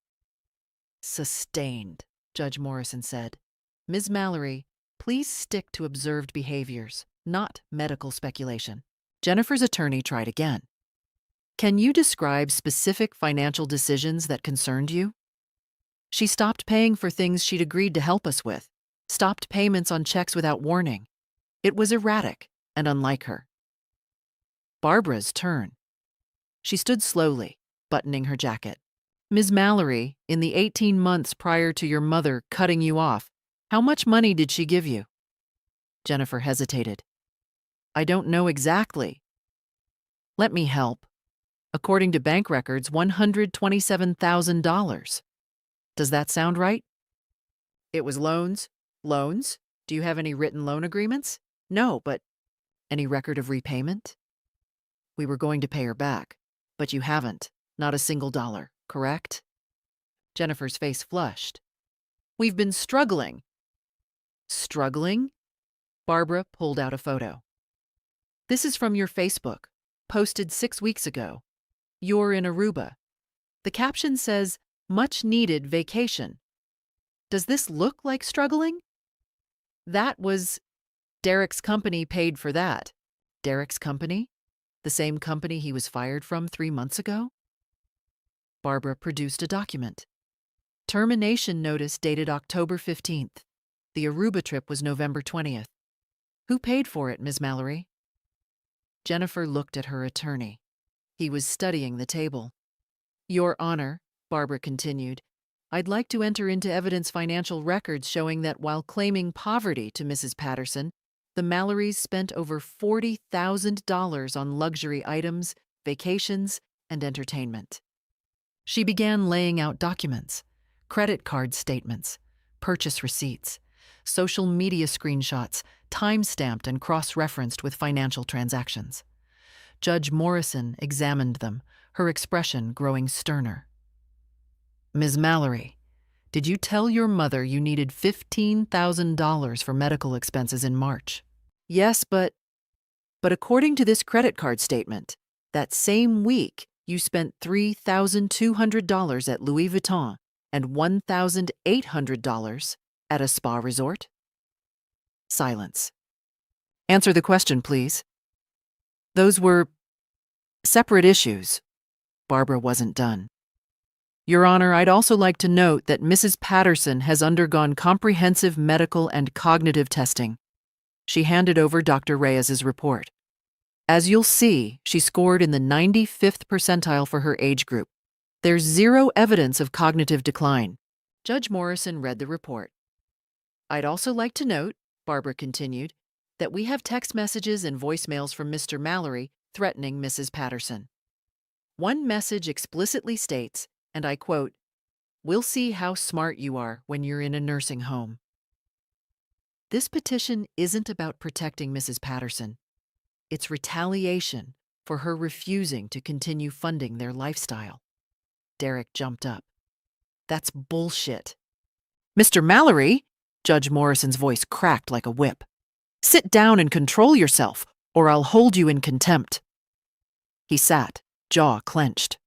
Sustained, Judge Morrison said. Ms. Mallory, please stick to observed behaviors, not medical speculation. Jennifer's attorney tried again. Can you describe specific financial decisions that concerned you? She stopped paying for things she'd agreed to help us with, stopped payments on checks without warning. It was erratic and unlike her. Barbara's turn. She stood slowly, buttoning her jacket. Ms. Mallory, in the 18 months prior to your mother cutting you off, how much money did she give you? Jennifer hesitated. I don't know exactly. Let me help. According to bank records, $127,000. Does that sound right? It was loans. Loans? Do you have any written loan agreements? No, but any record of repayment? We were going to pay her back, but you haven't. Not a single dollar, correct? Jennifer's face flushed. We've been struggling. Struggling? Barbara pulled out a photo. This is from your Facebook, posted 6 weeks ago. You're in Aruba. The caption says, much needed vacation. Does this look like struggling? That was Derek's company paid for that. Derek's company? The same company he was fired from 3 months ago? Barbara produced a document. Termination notice dated October 15th. The Aruba trip was November 20th. Who paid for it, Ms. Mallory? Jennifer looked at her attorney. He was studying the table. Your Honor, Barbara continued, I'd like to enter into evidence financial records showing that while claiming poverty to Mrs. Patterson, the Mallorys spent over $40,000 on luxury items, vacations, and entertainment. She began laying out documents, credit card statements, purchase receipts, social media screenshots, time-stamped and cross-referenced with financial transactions. Judge Morrison examined them, her expression growing sterner. Ms. Mallory, did you tell your mother you needed $15,000 for medical expenses in March? Yes, but according to this credit card statement, that same week you spent $3,200 at Louis Vuitton and $1,800 at a spa resort? Silence. Answer the question, please. Those were separate issues. Barbara wasn't done. Your Honor, I'd also like to note that Mrs. Patterson has undergone comprehensive medical and cognitive testing. She handed over Dr. Reyes's report. As you'll see, she scored in the 95th percentile for her age group. There's zero evidence of cognitive decline. Judge Morrison read the report. I'd also like to note, Barbara continued, that we have text messages and voicemails from Mr. Mallory threatening Mrs. Patterson. One message explicitly states, and I quote, "We'll see how smart you are when you're in a nursing home." This petition isn't about protecting Mrs. Patterson. It's retaliation for her refusing to continue funding their lifestyle. Derek jumped up. That's bullshit. Mr. Mallory, Judge Morrison's voice cracked like a whip. Sit down and control yourself, or I'll hold you in contempt. He sat, jaw clenched.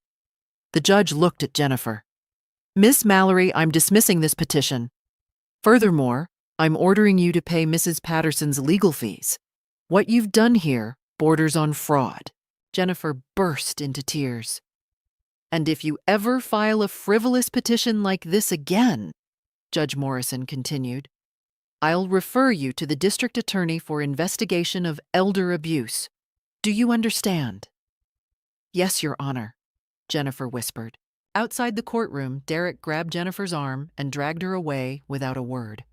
The judge looked at Jennifer. Miss Mallory, I'm dismissing this petition. Furthermore, I'm ordering you to pay Mrs. Patterson's legal fees. What you've done here borders on fraud. Jennifer burst into tears. And if you ever file a frivolous petition like this again, Judge Morrison continued, I'll refer you to the district attorney for investigation of elder abuse. Do you understand? Yes, Your Honor, Jennifer whispered. Outside the courtroom, Derek grabbed Jennifer's arm and dragged her away without a word.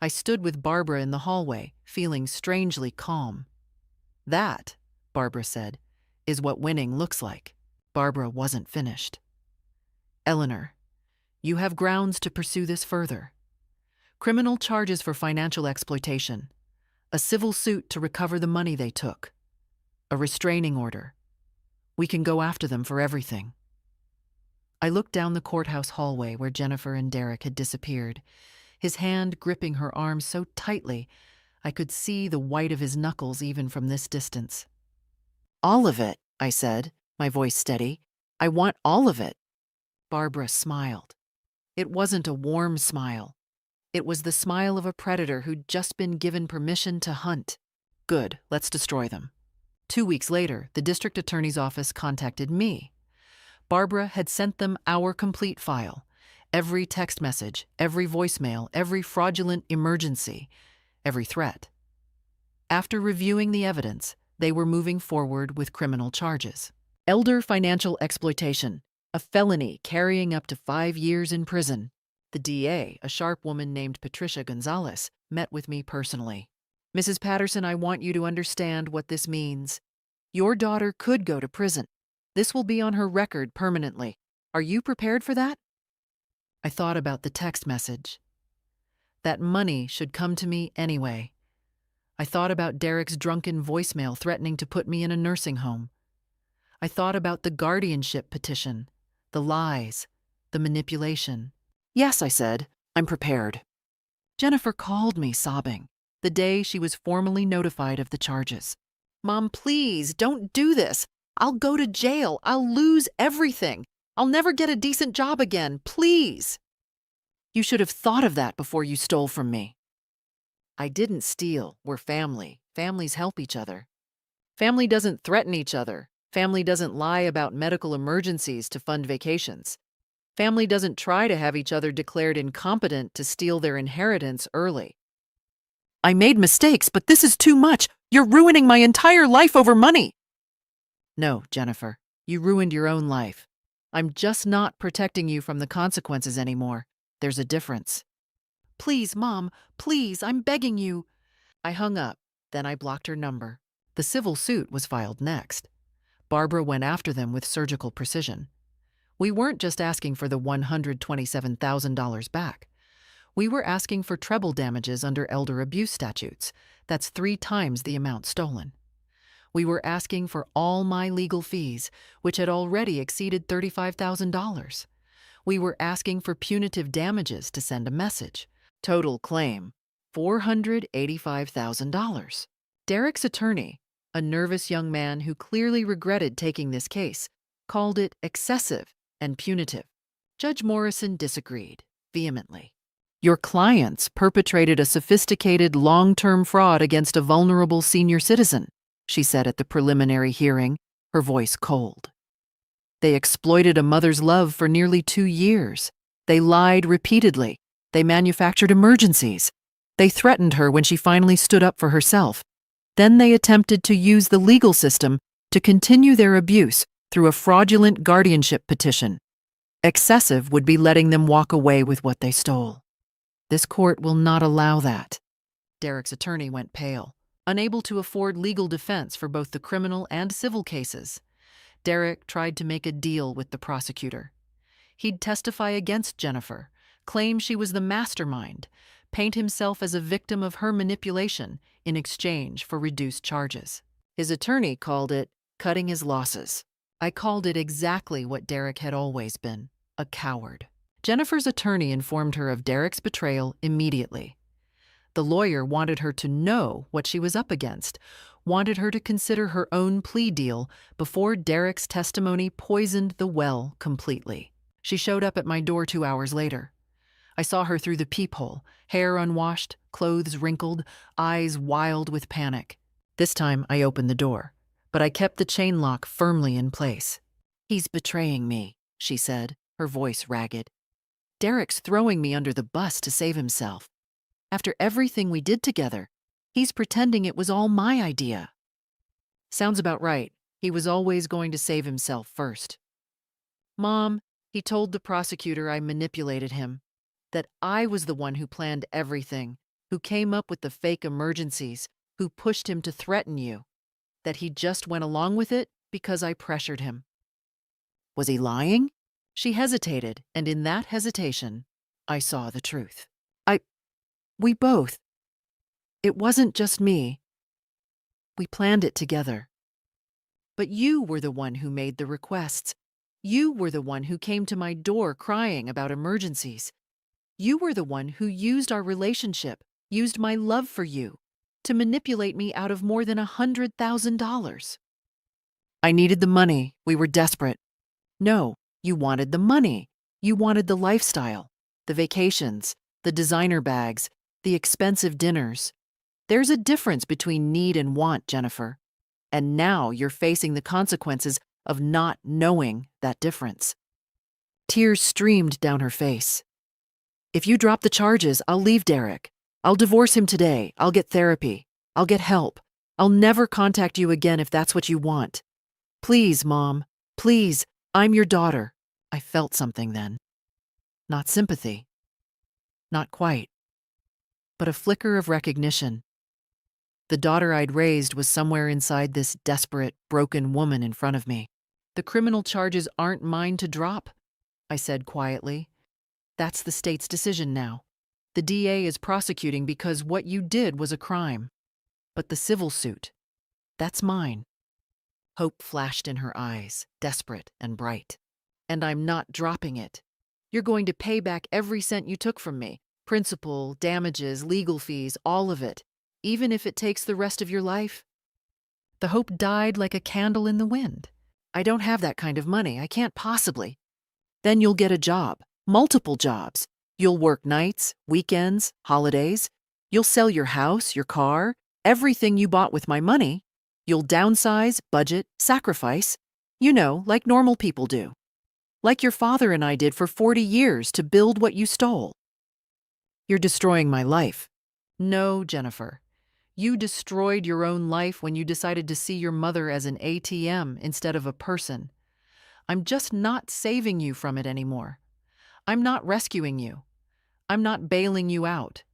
I stood with Barbara in the hallway, feeling strangely calm. That, Barbara said, is what winning looks like. Barbara wasn't finished. Eleanor, you have grounds to pursue this further. Criminal charges for financial exploitation, a civil suit to recover the money they took, a restraining order. We can go after them for everything. I looked down the courthouse hallway where Jennifer and Derek had disappeared, his hand gripping her arm so tightly I could see the white of his knuckles even from this distance. All of it, I said, my voice steady. I want all of it. Barbara smiled. It wasn't a warm smile. It was the smile of a predator who'd just been given permission to hunt. Good, let's destroy them. 2 weeks later, the district attorney's office contacted me. Barbara had sent them our complete file. Every text message, every voicemail, every fraudulent emergency, every threat. After reviewing the evidence, they were moving forward with criminal charges. Elder financial exploitation, a felony carrying up to 5 years in prison. The DA, a sharp woman named Patricia Gonzalez, met with me personally. Mrs. Patterson, I want you to understand what this means. Your daughter could go to prison. This will be on her record permanently. Are you prepared for that? I thought about the text message. That money should come to me anyway. I thought about Derek's drunken voicemail threatening to put me in a nursing home. I thought about the guardianship petition, the lies, the manipulation. Yes, I said, I'm prepared. Jennifer called me sobbing, the day she was formally notified of the charges. Mom, please, don't do this. I'll go to jail. I'll lose everything. I'll never get a decent job again. Please. You should have thought of that before you stole from me. I didn't steal. We're family. Families help each other. Family doesn't threaten each other. Family doesn't lie about medical emergencies to fund vacations. Family doesn't try to have each other declared incompetent to steal their inheritance early. I made mistakes, but this is too much. You're ruining my entire life over money. No, Jennifer, you ruined your own life. I'm just not protecting you from the consequences anymore. There's a difference. Please, Mom, please, I'm begging you. I hung up, then I blocked her number. The civil suit was filed next. Barbara went after them with surgical precision. We weren't just asking for the $127,000 back. We were asking for treble damages under elder abuse statutes. That's 3 times the amount stolen. We were asking for all my legal fees, which had already exceeded $35,000. We were asking for punitive damages to send a message. Total claim, $485,000. Derek's attorney, a nervous young man who clearly regretted taking this case, called it excessive and punitive. Judge Morrison disagreed vehemently. Your clients perpetrated a sophisticated long-term fraud against a vulnerable senior citizen, she said at the preliminary hearing, her voice cold. They exploited a mother's love for nearly 2 years. They lied repeatedly. They manufactured emergencies. They threatened her when she finally stood up for herself. Then they attempted to use the legal system to continue their abuse through a fraudulent guardianship petition. Excessive would be letting them walk away with what they stole. This court will not allow that. Derek's attorney went pale, unable to afford legal defense for both the criminal and civil cases. Derek tried to make a deal with the prosecutor. He'd testify against Jennifer, claim she was the mastermind, paint himself as a victim of her manipulation in exchange for reduced charges. His attorney called it cutting his losses. I called it exactly what Derek had always been, a coward. Jennifer's attorney informed her of Derek's betrayal immediately. The lawyer wanted her to know what she was up against, wanted her to consider her own plea deal before Derek's testimony poisoned the well completely. She showed up at my door 2 hours later. I saw her through the peephole, hair unwashed, clothes wrinkled, eyes wild with panic. This time I opened the door, but I kept the chain lock firmly in place. He's betraying me, she said, her voice ragged. Derek's throwing me under the bus to save himself. After everything we did together, he's pretending it was all my idea. Sounds about right. He was always going to save himself first. Mom, he told the prosecutor I manipulated him, that I was the one who planned everything, who came up with the fake emergencies, who pushed him to threaten you, that he just went along with it because I pressured him. Was he lying? She hesitated, and in that hesitation, I saw the truth. We both. It wasn't just me. We planned it together. But you were the one who made the requests. You were the one who came to my door crying about emergencies. You were the one who used our relationship, used my love for you, to manipulate me out of more than $100,000. I needed the money. We were desperate. No, you wanted the money. You wanted the lifestyle, the vacations, the designer bags, the expensive dinners. There's a difference between need and want, Jennifer. And now you're facing the consequences of not knowing that difference. Tears streamed down her face. If you drop the charges, I'll leave Derek. I'll divorce him today. I'll get therapy. I'll get help. I'll never contact you again if that's what you want. Please, Mom. Please, I'm your daughter. I felt something then. Not sympathy. Not quite. But a flicker of recognition. The daughter I'd raised was somewhere inside this desperate, broken woman in front of me. The criminal charges aren't mine to drop, I said quietly. That's the state's decision now. The DA is prosecuting because what you did was a crime. But the civil suit, that's mine. Hope flashed in her eyes, desperate and bright. And I'm not dropping it. You're going to pay back every cent you took from me. Principal, damages, legal fees, all of it, even if it takes the rest of your life. The hope died like a candle in the wind. I don't have that kind of money. I can't possibly. Then you'll get a job, multiple jobs. You'll work nights, weekends, holidays. You'll sell your house, your car, everything you bought with my money. You'll downsize, budget, sacrifice. You know, like normal people do. Like your father and I did for 40 years to build what you stole. You're destroying my life. No, Jennifer. You destroyed your own life when you decided to see your mother as an ATM instead of a person. I'm just not saving you from it anymore. I'm not rescuing you. I'm not bailing you out.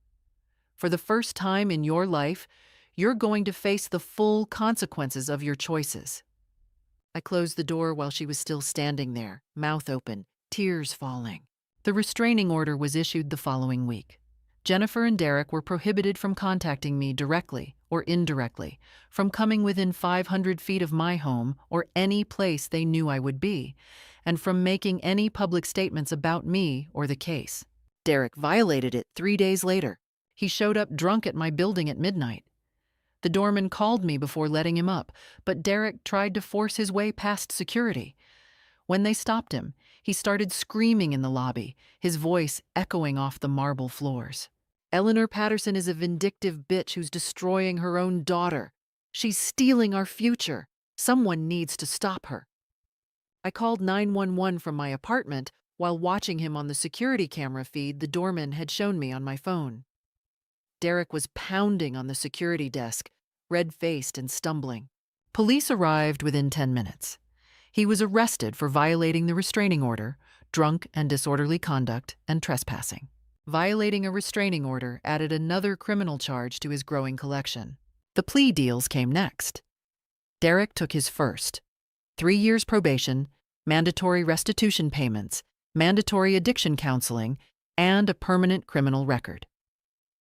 For the first time in your life, you're going to face the full consequences of your choices. I closed the door while she was still standing there, mouth open, tears falling. The restraining order was issued the following week. Jennifer and Derek were prohibited from contacting me directly or indirectly, from coming within 500 feet of my home or any place they knew I would be, and from making any public statements about me or the case. Derek violated it 3 days later. He showed up drunk at my building at midnight. The doorman called me before letting him up, but Derek tried to force his way past security. When they stopped him, he started screaming in the lobby, his voice echoing off the marble floors. Eleanor Patterson is a vindictive bitch who's destroying her own daughter. She's stealing our future. Someone needs to stop her. I called 911 from my apartment while watching him on the security camera feed the doorman had shown me on my phone. Derek was pounding on the security desk, red-faced and stumbling. Police arrived within 10 minutes. He was arrested for violating the restraining order, drunk and disorderly conduct, and trespassing. Violating a restraining order added another criminal charge to his growing collection. The plea deals came next. Derek took his first: 3 years probation, mandatory restitution payments, mandatory addiction counseling, and a permanent criminal record.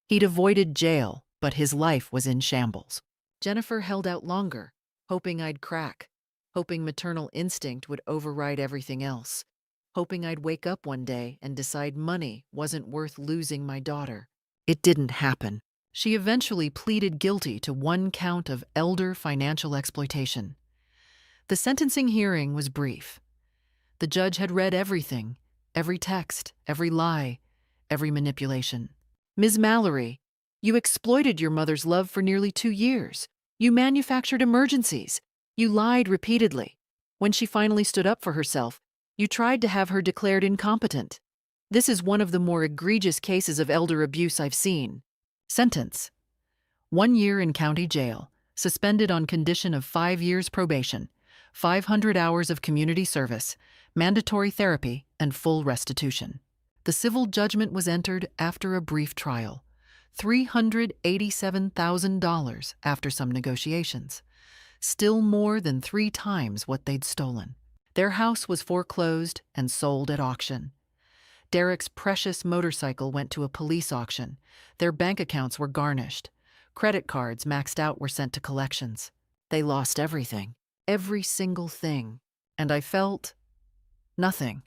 He'd avoided jail, but his life was in shambles. Jennifer held out longer, hoping I'd crack, hoping maternal instinct would override everything else, hoping I'd wake up one day and decide money wasn't worth losing my daughter. It didn't happen. She eventually pleaded guilty to 1 count of elder financial exploitation. The sentencing hearing was brief. The judge had read everything, every text, every lie, every manipulation. Ms. Mallory, you exploited your mother's love for nearly 2 years. You manufactured emergencies. You lied repeatedly. When she finally stood up for herself, you tried to have her declared incompetent. This is one of the more egregious cases of elder abuse I've seen. Sentence: 1 year in county jail, suspended on condition of 5 years probation, 500 hours of community service, mandatory therapy, and full restitution. The civil judgment was entered after a brief trial. $387,000 after some negotiations. Still more than 3 times what they'd stolen. Their house was foreclosed and sold at auction. Derek's precious motorcycle went to a police auction. Their bank accounts were garnished. Credit cards maxed out were sent to collections. They lost everything. Every single thing. And I felt nothing.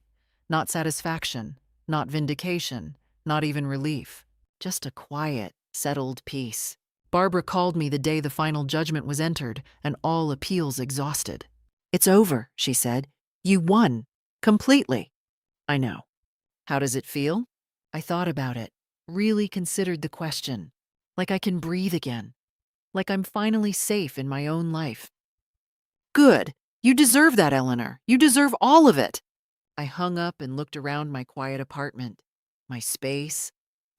Not satisfaction, not vindication, not even relief. Just a quiet, settled peace. Barbara called me the day the final judgment was entered and all appeals exhausted. "It's over," she said. "You won. Completely." I know. How does it feel? I thought about it, really considered the question. Like I can breathe again. Like I'm finally safe in my own life. "Good. You deserve that, Eleanor. You deserve all of it." I hung up and looked around my quiet apartment. My space,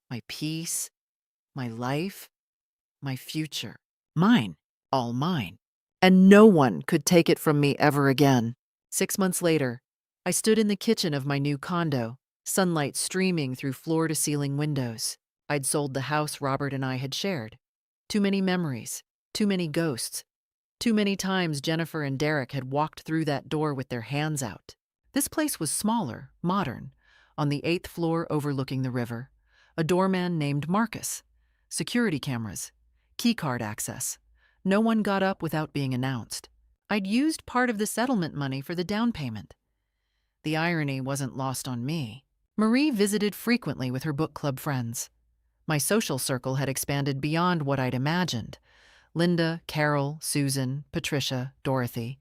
my peace, my life, my future. Mine. All mine. And no one could take it from me ever again. 6 months later, I stood in the kitchen of my new condo, sunlight streaming through floor-to-ceiling windows. I'd sold the house Robert and I had shared. Too many memories, too many ghosts. Too many times Jennifer and Derek had walked through that door with their hands out. This place was smaller, modern, on the 8th floor overlooking the river. A doorman named Marcus. Security cameras. Keycard access. No one got up without being announced. I'd used part of the settlement money for the down payment. The irony wasn't lost on me. Marie visited frequently with her book club friends. My social circle had expanded beyond what I'd imagined. Linda, Carol, Susan, Patricia, Dorothy.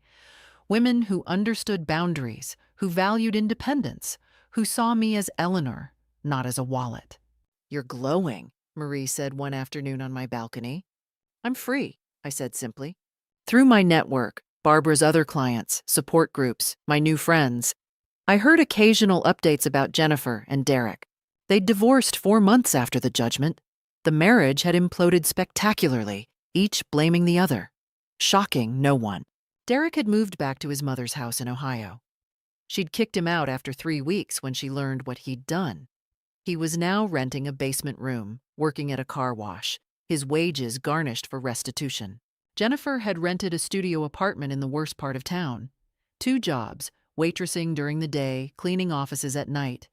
Women who understood boundaries, who valued independence, who saw me as Eleanor, not as a wallet. "You're glowing," Marie said one afternoon on my balcony. I'm free, I said simply. Through my network, Barbara's other clients, support groups, my new friends, I heard occasional updates about Jennifer and Derek. They'd divorced 4 months after the judgment. The marriage had imploded spectacularly, each blaming the other, shocking no one. Derek had moved back to his mother's house in Ohio. She'd kicked him out after 3 weeks when she learned what he'd done. He was now renting a basement room, working at a car wash, his wages garnished for restitution. Jennifer had rented a studio apartment in the worst part of town. 2 jobs, waitressing during the day, cleaning offices at night.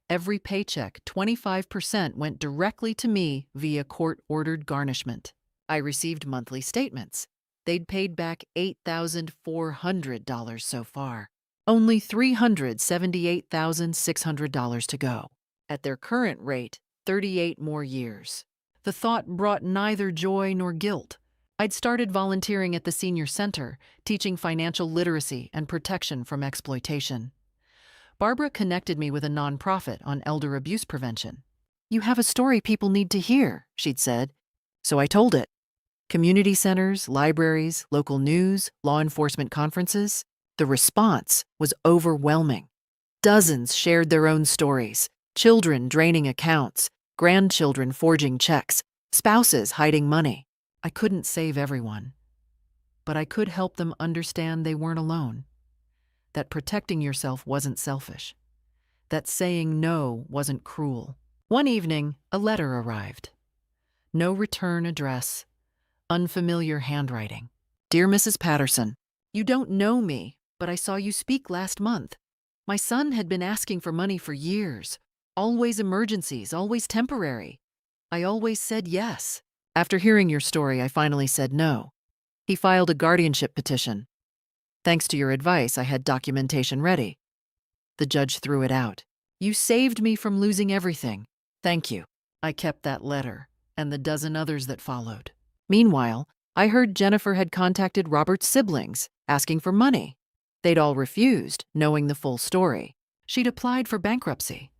Every paycheck, 25%, went directly to me via court-ordered garnishment. I received monthly statements. They'd paid back $8,400 so far. Only $378,600 to go. At their current rate, 38 more years. The thought brought neither joy nor guilt. I'd started volunteering at the senior center, teaching financial literacy and protection from exploitation. Barbara connected me with a nonprofit on elder abuse prevention. You have a story people need to hear, she'd said. So I told it. Community centers, libraries, local news, law enforcement conferences. The response was overwhelming. Dozens shared their own stories. Children draining accounts, grandchildren forging checks, spouses hiding money. I couldn't save everyone, but I could help them understand they weren't alone, that protecting yourself wasn't selfish, that saying no wasn't cruel. One evening, a letter arrived. No return address, unfamiliar handwriting. Dear Mrs. Patterson, you don't know me, but I saw you speak last month. My son had been asking for money for years, always emergencies, always temporary. I always said yes. After hearing your story, I finally said no. He filed a guardianship petition. Thanks to your advice, I had documentation ready. The judge threw it out. You saved me from losing everything. Thank you. I kept that letter, and the dozen others that followed. Meanwhile, I heard Jennifer had contacted Robert's siblings, asking for money. They'd all refused, knowing the full story. She'd applied for bankruptcy.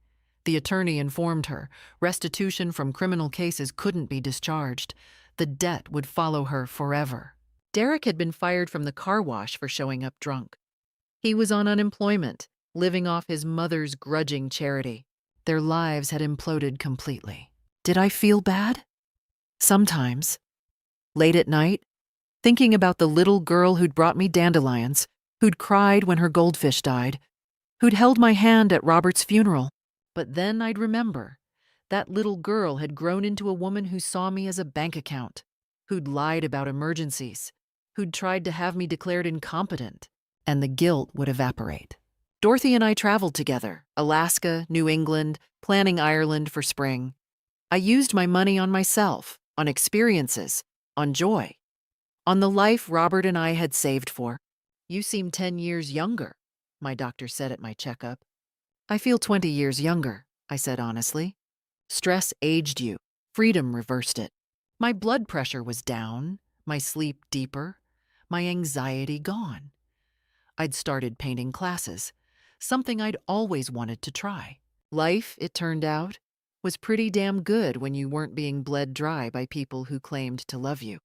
The attorney informed her restitution from criminal cases couldn't be discharged. The debt would follow her forever. Derek had been fired from the car wash for showing up drunk. He was on unemployment, living off his mother's grudging charity. Their lives had imploded completely. Did I feel bad? Sometimes. Late at night, thinking about the little girl who'd brought me dandelions, who'd cried when her goldfish died, who'd held my hand at Robert's funeral. But then I'd remember, that little girl had grown into a woman who saw me as a bank account, who'd lied about emergencies, who'd tried to have me declared incompetent, and the guilt would evaporate. Dorothy and I traveled together, Alaska, New England, planning Ireland for spring. I used my money on myself, on experiences, on joy, on the life Robert and I had saved for. You seem 10 years younger, my doctor said at my checkup. I feel 20 years younger, I said honestly. Stress aged you. Freedom reversed it. My blood pressure was down, my sleep deeper, my anxiety gone. I'd started painting classes, something I'd always wanted to try. Life, it turned out, was pretty damn good when you weren't being bled dry by people who claimed to love you.